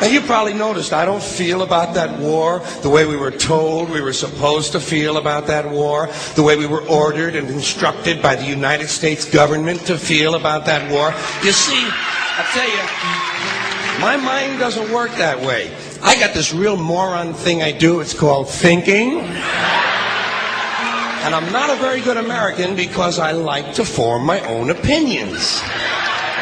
Now, you probably noticed I don't feel about that war the way we were told we were supposed to feel about that war, the way we were ordered and instructed by the United States government to feel about that war. You see, I'll tell you, my mind doesn't work that way. I got this real moron thing I do. It's called thinking. And I'm not a very good American because I like to form my own opinions.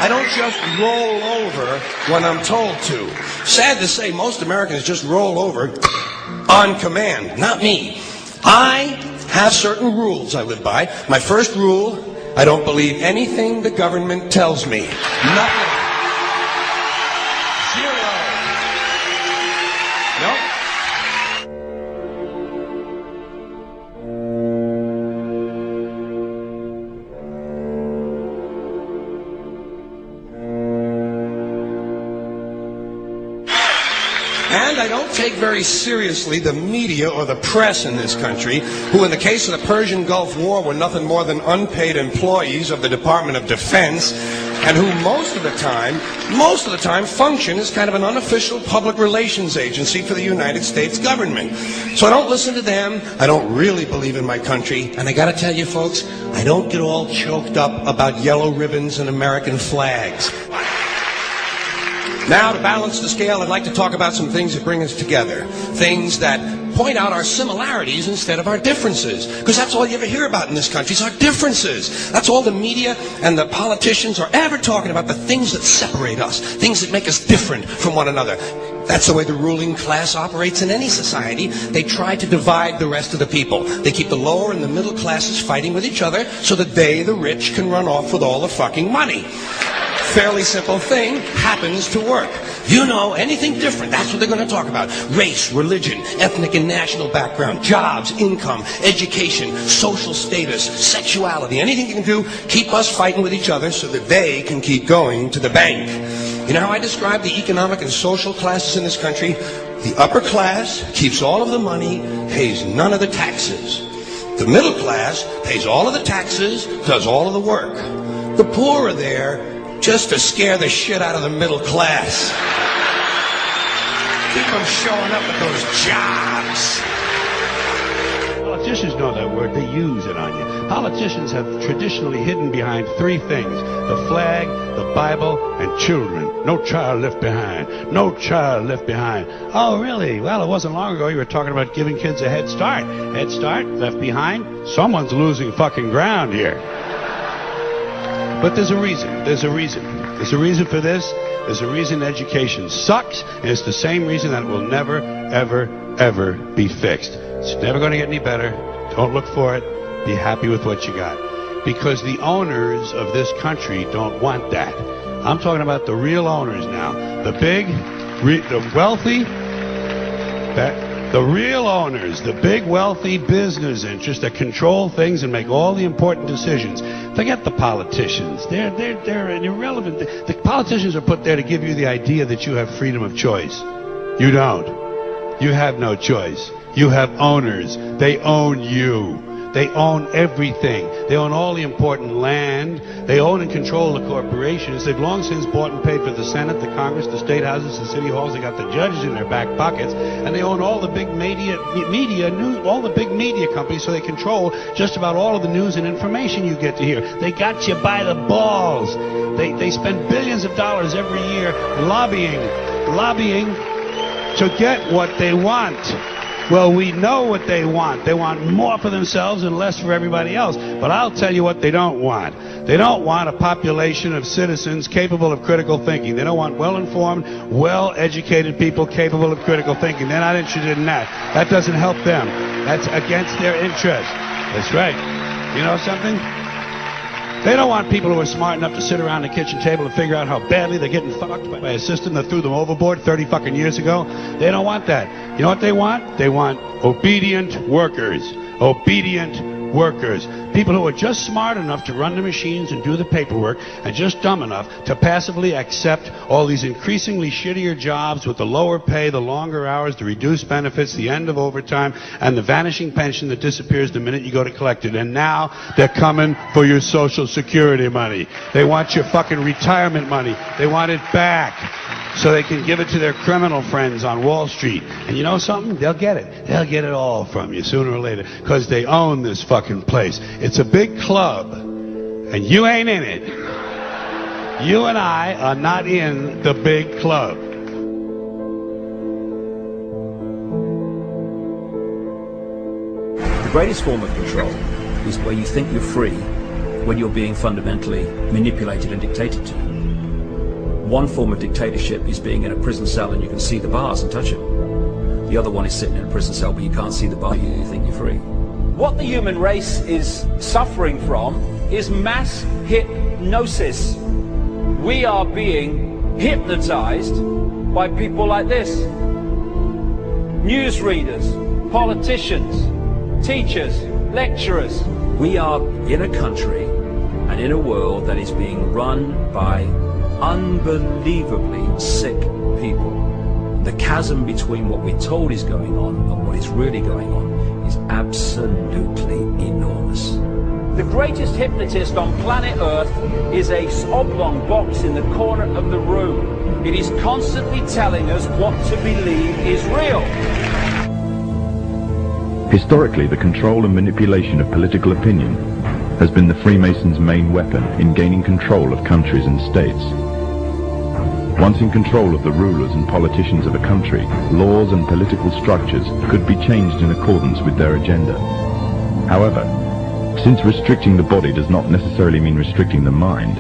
I don't just roll over when I'm told to. Sad to say, most Americans just roll over on command. Not me. I have certain rules I live by. My first rule, I don't believe anything the government tells me. Nothing. Zero. Nope. And I don't take very seriously the media or the press in this country, who in the case of the Persian Gulf War were nothing more than unpaid employees of the Department of Defense, and who most of the time function as kind of an unofficial public relations agency for the United States government. So I don't listen to them. I don't really believe in my country. And I gotta tell you folks, I don't get all choked up about yellow ribbons and American flags. Now, to balance the scale, I'd like to talk about some things that bring us together. Things that point out our similarities instead of our differences. Because that's all you ever hear about in this country is our differences. That's all the media and the politicians are ever talking about, the things that separate us, things that make us different from one another. That's the way the ruling class operates in any society. They try to divide the rest of the people. They keep the lower and the middle classes fighting with each other so that they, the rich, can run off with all the fucking money. Fairly simple thing, happens to work. You know, anything different, that's what they're going to talk about. Race, religion, ethnic and national background, jobs, income, education, social status, sexuality, anything you can do, keep us fighting with each other so that they can keep going to the bank. You know how I describe the economic and social classes in this country? The upper class keeps all of the money, pays none of the taxes. The middle class pays all of the taxes, does all of the work. The poor are there just to scare the shit out of the middle class. Keep them showing up at those jobs. Politicians know that word. They use it on you. Politicians have traditionally hidden behind three things: the flag, the Bible, and children. No child left behind. No child left behind. Oh, really? Well, it wasn't long ago you were talking about giving kids a head start. Head start? Left behind? Someone's losing fucking ground here. But there's a reason. There's a reason. There's a reason for this. There's a reason education sucks, and it's the same reason that it will never, ever, ever be fixed. It's never going to get any better. Don't look for it. Be happy with what you got. Because the owners of this country don't want that. I'm talking about the real owners now. The big, the wealthy, the real owners, the big, wealthy business interests that control things and make all the important decisions. Forget the politicians. They're irrelevant. The politicians are put there to give you the idea that you have freedom of choice. You don't. You have no choice. You have owners. They own you. They own everything. They own all the important land. They own and control the corporations. They've long since bought and paid for the Senate, the Congress, the state houses, the city halls. They got the judges in their back pockets, and they own all the big media news, all the big media companies. So they control just about all of the news and information you get to hear. They got you by the balls. They spend billions of dollars every year lobbying to get what they want. Well, we know what they want. They want more for themselves and less for everybody else. But I'll tell you what they don't want. They don't want a population of citizens capable of critical thinking. They don't want well-informed, well-educated people capable of critical thinking. They're not interested in that. That doesn't help them. That's against their interest. That's right. You know something? They don't want people who are smart enough to sit around the kitchen table and figure out how badly they're getting fucked by a system that threw them overboard 30 fucking years ago. They don't want that. You know what they want? They want obedient workers. Obedient workers. People who are just smart enough to run the machines and do the paperwork, and just dumb enough to passively accept all these increasingly shittier jobs with the lower pay, the longer hours, the reduced benefits, the end of overtime, and the vanishing pension that disappears the minute you go to collect it. And now they're coming for your Social Security money. They want your fucking retirement money. They want it back. so they can give it to their criminal friends on Wall Street. And you know something? They'll get it. They'll get it all from you sooner or later, because they own this fucking place. It's a big club, and you ain't in it. You and I are not in the big club. The greatest form of control is where you think you're free when you're being fundamentally manipulated and dictated to. One form of dictatorship is being in a prison cell and you can see the bars and touch them. The other one is sitting in a prison cell but you can't see the bar, you think you're free. What the human race is suffering from is mass hypnosis. We are being hypnotized by people like this. Newsreaders, politicians, teachers, lecturers. We are in a country and in a world that is being run by unbelievably sick people. The chasm between what we're told is going on and what is really going on is absolutely enormous. The greatest hypnotist on planet Earth is a oblong box in the corner of the room. It is constantly telling us what to believe is real. Historically, the control and manipulation of political opinion has been the Freemasons' main weapon in gaining control of countries and states. Once in control of the rulers and politicians of a country, laws and political structures could be changed in accordance with their agenda. However, since restricting the body does not necessarily mean restricting the mind,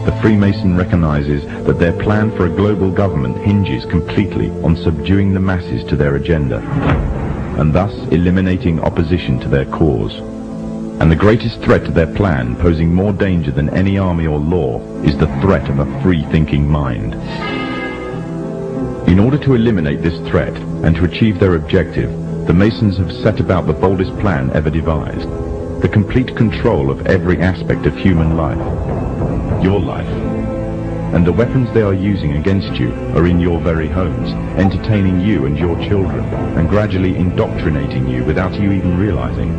the Freemason recognizes that their plan for a global government hinges completely on subduing the masses to their agenda, and thus eliminating opposition to their cause. And the greatest threat to their plan, posing more danger than any army or law, is the threat of a free-thinking mind. In order to eliminate this threat and to achieve their objective, the Masons have set about the boldest plan ever devised: the complete control of every aspect of human life, your life. And the weapons they are using against you are in your very homes, entertaining you and your children, and gradually indoctrinating you without you even realizing.